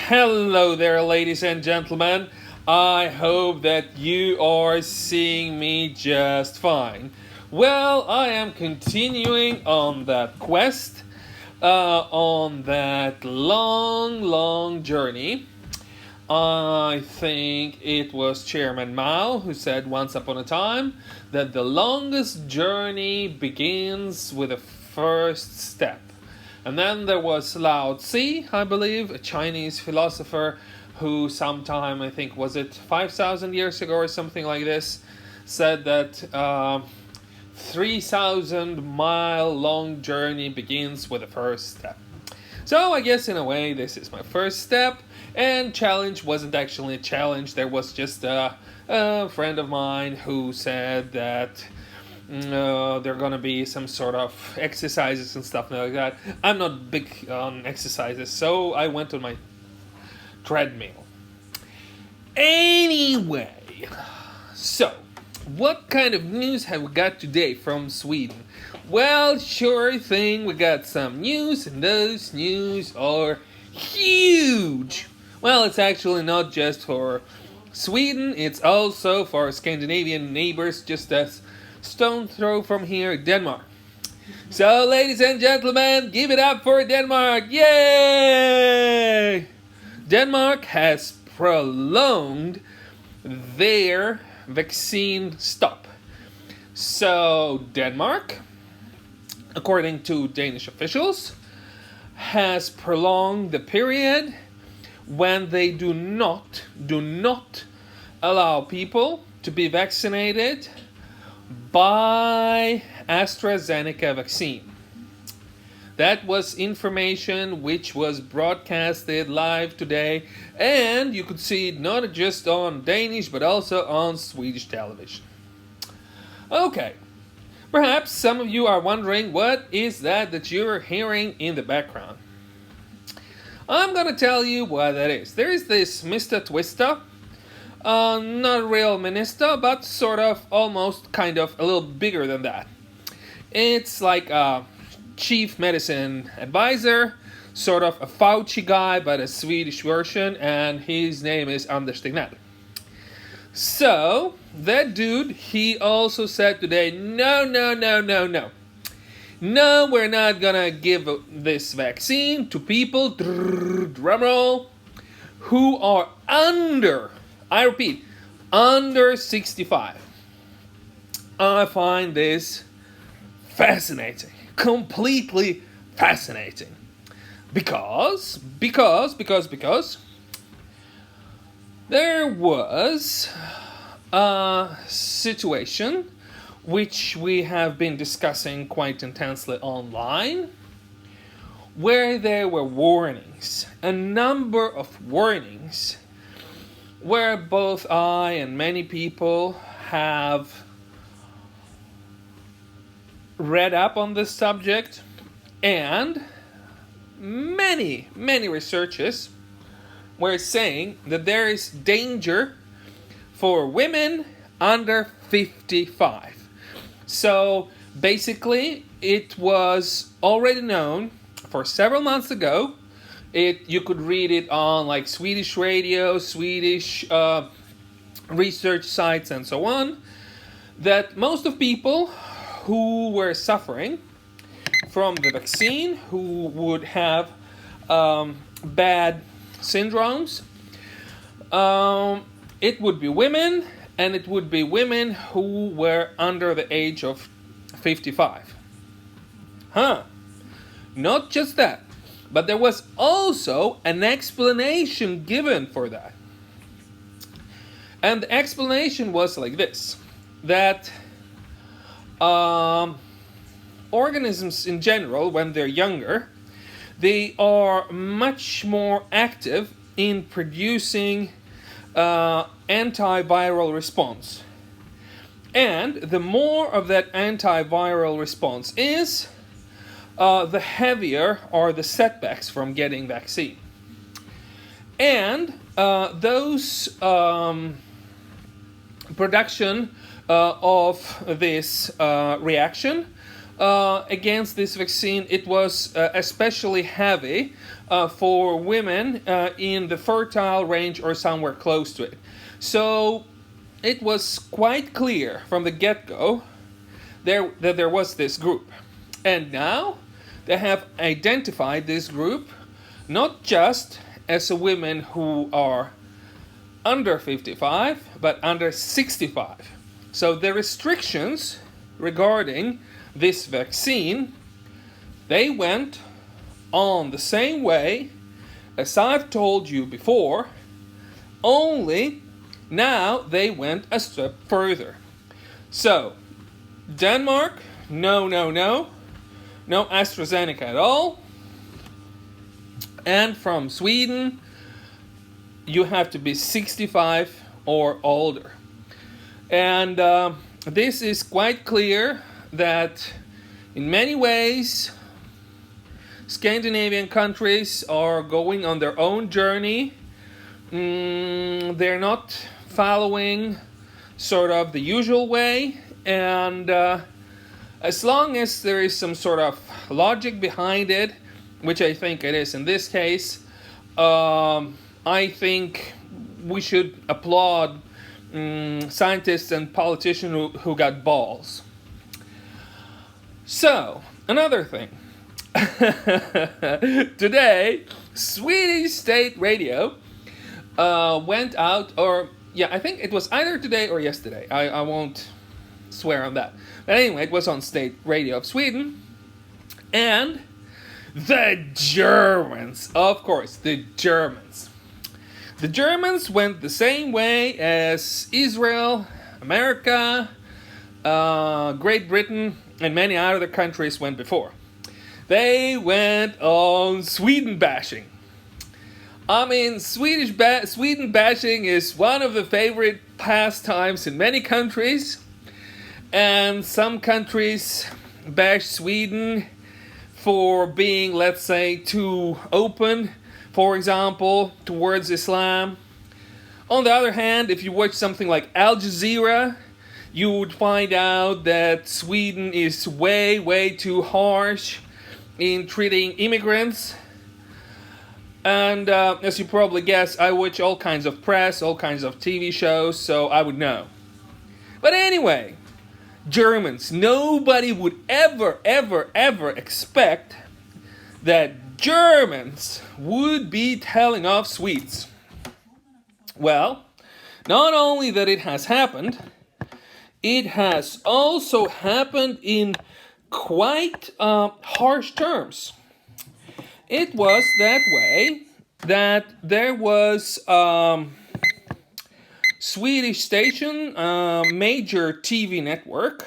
Hello there, ladies and gentlemen. I hope that you are seeing me just fine. Well, I am continuing on that quest, on that long journey. I think it was Chairman Mao who said once upon a time that the longest journey begins with the first step. And then there was Lao Tzu, I believe, a Chinese philosopher who sometime, I think, was it 5,000 years ago or something like this, said that 3,000-mile long journey begins with the first step. So I guess in a way this is my first step, and challenge wasn't actually a challenge. There was just a friend of mine who said that there are gonna be some sort of exercises and stuff like that. I'm not big on exercises, so I went on my treadmill. Anyway, so what kind of news have we got today from Sweden? Well, sure thing, we got some news, and those news are huge. Well, it's actually not just for Sweden, it's also for Scandinavian neighbors, just as stone throw from here, Denmark. So, ladies and gentlemen, give it up for Denmark! Yay! Denmark has prolonged their vaccine stop. So, Denmark, according to Danish officials, has prolonged the period when they do not allow people to be vaccinated by AstraZeneca vaccine. That was information which was broadcasted live today, and you could see it not just on Danish but also on Swedish television. Okay, perhaps some of you are wondering what is that you're hearing in the background. I'm gonna tell you what that is. There is this Mr. Twister. Not a real minister, but sort of, almost, kind of, a little bigger than that. It's like a chief medicine advisor, sort of a Fauci guy, but a Swedish version, and his name is Anders Tegnell. So, that dude, he also said today, no, we're not gonna give this vaccine to people, drumroll, who are under, I repeat, under 65. I find this fascinating. Completely fascinating. Because there was a situation which we have been discussing quite intensely online, where there were warnings, a number of warnings, where both I and many people have read up on this subject, and many researchers were saying that there is danger for women under 55. So basically, it was already known for several months ago. You could read it on like Swedish radio, Swedish research sites, and so on, that most of people who were suffering from the vaccine, who would have bad syndromes, it would be women, and it would be women who were under the age of 55. Not just that, but there was also an explanation given for that. And the explanation was like this, that organisms in general, when they're younger, they are much more active in producing antiviral response. And the more of that antiviral response is, the heavier are the setbacks from getting vaccine. And those production of this reaction against this vaccine, it was especially heavy for women in the fertile range or somewhere close to it. So it was quite clear from the get-go that there was this group. And now they have identified this group not just as women who are under 55, but under 65. So the restrictions regarding this vaccine, they went on the same way as I've told you before, only now they went a step further. So, Denmark, no AstraZeneca at all. And from Sweden, you have to be 65 or older. And this is quite clear that in many ways Scandinavian countries are going on their own journey. They're not following sort of the usual way, and as long as there is some sort of logic behind it, which I think it is in this case, I think we should applaud scientists and politicians who got balls. So, another thing. Today, Swedish state radio went out, or yeah, I think it was either today or yesterday. I won't swear on that. But anyway, it was on state radio of Sweden. And the Germans, of course, the Germans. The Germans went the same way as Israel, America, Great Britain, and many other countries went before. They went on Sweden bashing. I mean, Sweden bashing is one of the favorite pastimes in many countries. And some countries bash Sweden for being, let's say, too open, for example, towards Islam. On the other hand, if you watch something like Al Jazeera, you would find out that Sweden is way too harsh in treating immigrants. And as you probably guess, I watch all kinds of press, all kinds of TV shows, so I would know. But anyway, Germans, nobody would ever expect that Germans would be telling off Swedes. Well, not only that it has happened, it has also happened in quite harsh terms. It was that way that there was Swedish station, major TV network,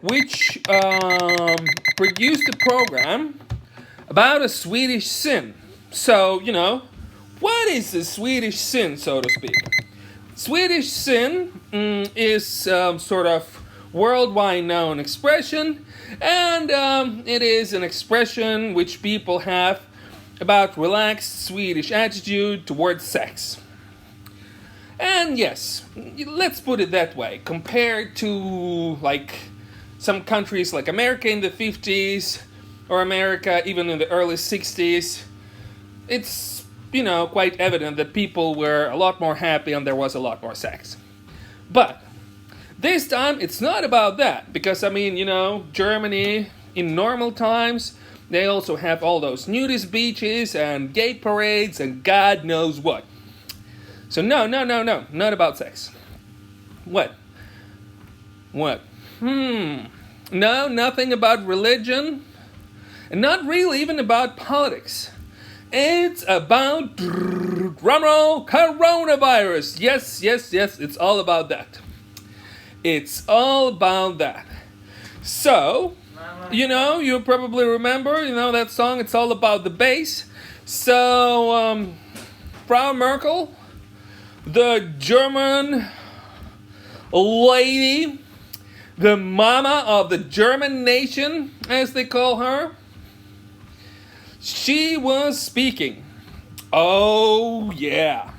which produced a program about a Swedish sin. So, you know, what is the Swedish sin, so to speak? Swedish sin is sort of worldwide known expression, and it is an expression which people have about relaxed Swedish attitude towards sex. And yes, let's put it that way. Compared to like some countries like America in the 50s or America even in the early 60s, it's, you know, quite evident that people were a lot more happy and there was a lot more sex. But this time it's not about that, because I mean, you know, Germany in normal times, they also have all those nudist beaches and gay parades and God knows what. So no, not about sex. What? No, nothing about religion, and not really even about politics. It's about, drumroll, coronavirus. Yes, it's all about that. It's all about that. So, you know, you probably remember, you know, that song, It's All About the Bass. So, Frau Merkel, the German lady, the mama of the German nation, as they call her, she was speaking. Oh, yeah.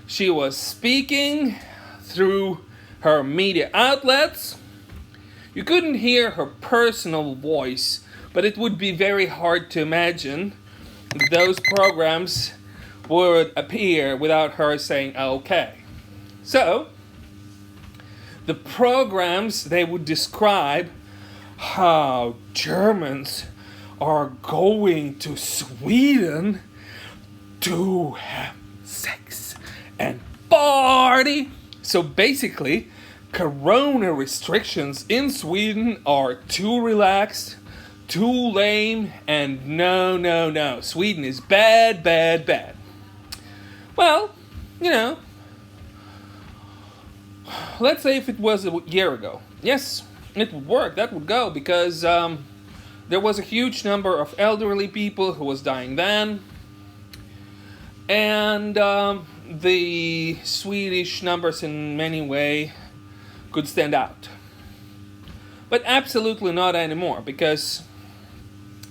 She was speaking through her media outlets. You couldn't hear her personal voice, but it would be very hard to imagine those programs would appear without her saying okay. So, the programs, they would describe how Germans are going to Sweden to have sex and party. So basically, corona restrictions in Sweden are too relaxed, too lame, and no. Sweden is bad. Well, let's say if it was a year ago. Yes, it would work. That would go because there was a huge number of elderly people who was dying then. And the Swedish numbers in many ways could stand out. But absolutely not anymore, because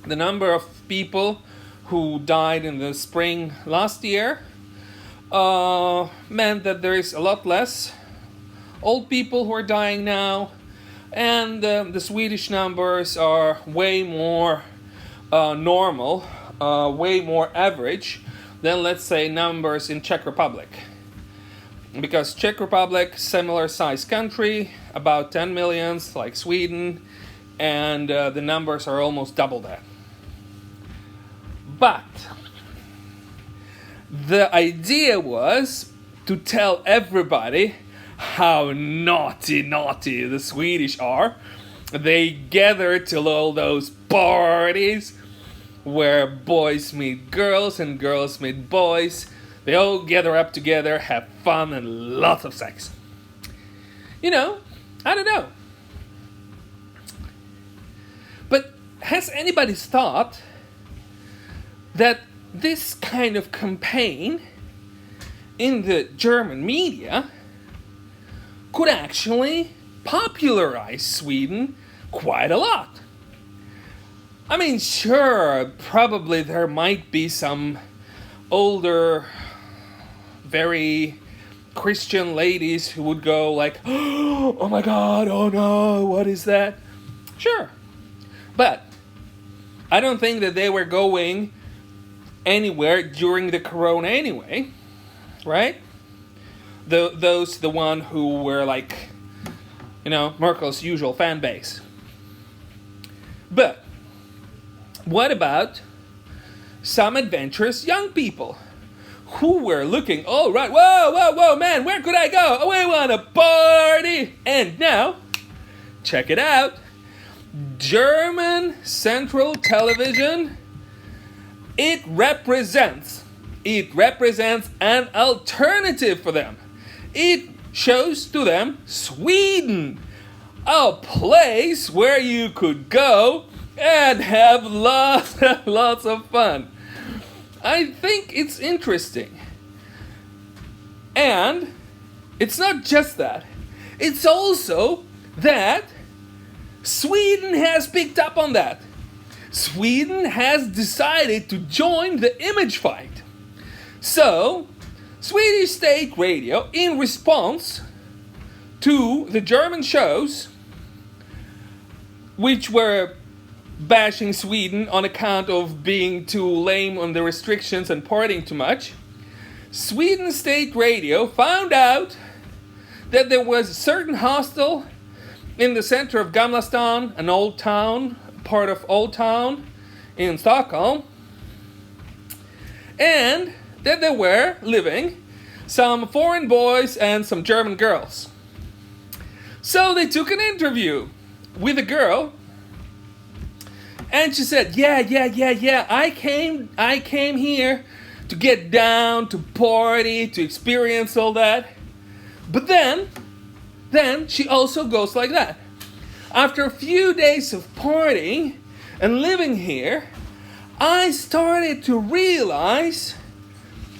the number of people who died in the spring last year meant that there is a lot less old people who are dying now, and the Swedish numbers are way more normal, way more average than, let's say, numbers in Czech Republic. Because Czech Republic, similar size country, about 10 million, like Sweden, and the numbers are almost double that. But the idea was to tell everybody how naughty the Swedish are. They gather to all those parties where boys meet girls and girls meet boys. They all gather up together, have fun, and lots of sex. I don't know. But has anybody thought that this kind of campaign in the German media could actually popularize Sweden quite a lot? I mean, sure, probably there might be some older, very Christian ladies who would go like, oh my God, oh no, what is that? Sure. But I don't think that they were going anywhere during the corona anyway, right? The one who were like, Merkel's usual fan base. But what about some adventurous young people who were looking, all right, whoa, man, where could I go? Oh, I want to party. And now, check it out. German Central Television, it represents an alternative for them. It shows to them Sweden, a place where you could go and have lots of fun. I think it's interesting. And it's not just that. It's also that Sweden has picked up on that. Sweden has decided to join the image fight. So, Swedish state radio, in response to the German shows, which were bashing Sweden on account of being too lame on the restrictions and partying too much, Sweden state radio found out that there was a certain hostel in the center of Gamla stan, an old town, part of Old Town in Stockholm, and that there were living some foreign boys and some German girls. So they took an interview with a girl, and she said, yeah, I came here to get down, to party, to experience all that. But then she also goes like that. After a few days of partying and living here, I started to realize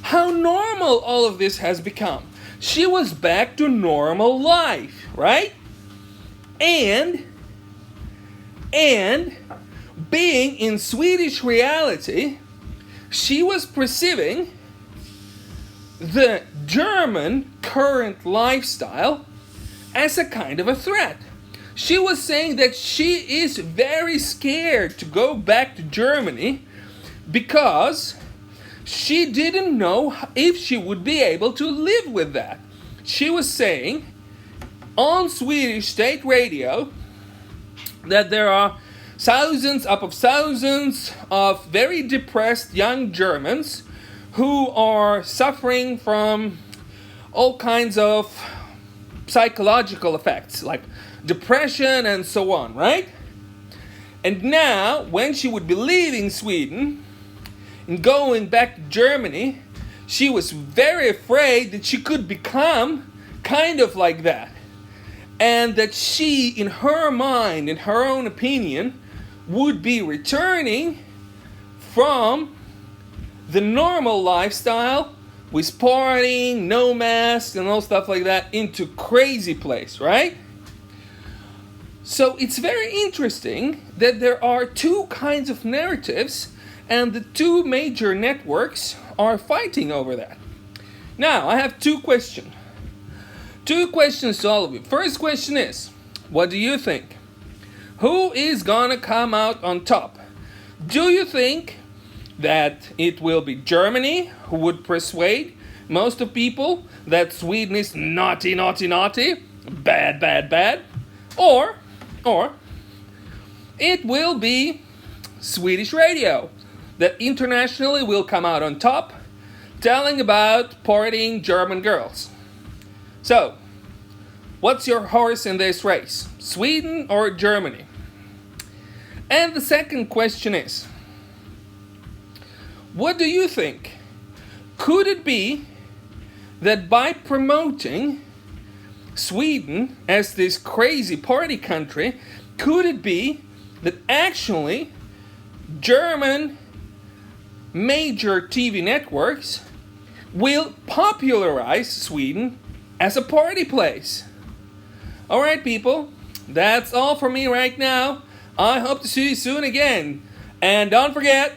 how normal all of this has become. She was back to normal life, right? And being in Swedish reality, she was perceiving the German current lifestyle as a kind of a threat. She was saying that she is very scared to go back to Germany because she didn't know if she would be able to live with that. She was saying on Swedish state radio that there are thousands of very depressed young Germans who are suffering from all kinds of psychological effects like depression and so on, right? And now, when she would be leaving Sweden and going back to Germany, she was very afraid that she could become kind of like that. And that she, in her mind, in her own opinion, would be returning from the normal lifestyle with partying, no masks, and all stuff like that into crazy place, right? So it's very interesting that there are two kinds of narratives and the two major networks are fighting over that. Now, I have two questions. Two questions to all of you. First question is, what do you think? Who is gonna come out on top? Do you think that it will be Germany who would persuade most of people that Sweden is naughty, bad, or it will be Swedish radio that internationally will come out on top telling about partying German girls? So, what's your horse in this race? Sweden or Germany? And the second question is, what do you think? Could it be that by promoting Sweden as this crazy party country, could it be that actually German major TV networks will popularize Sweden as a party place? Alright, people, that's all for me right now. I hope to see you soon again. And don't forget,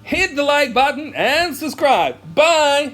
hit the like button and subscribe. Bye!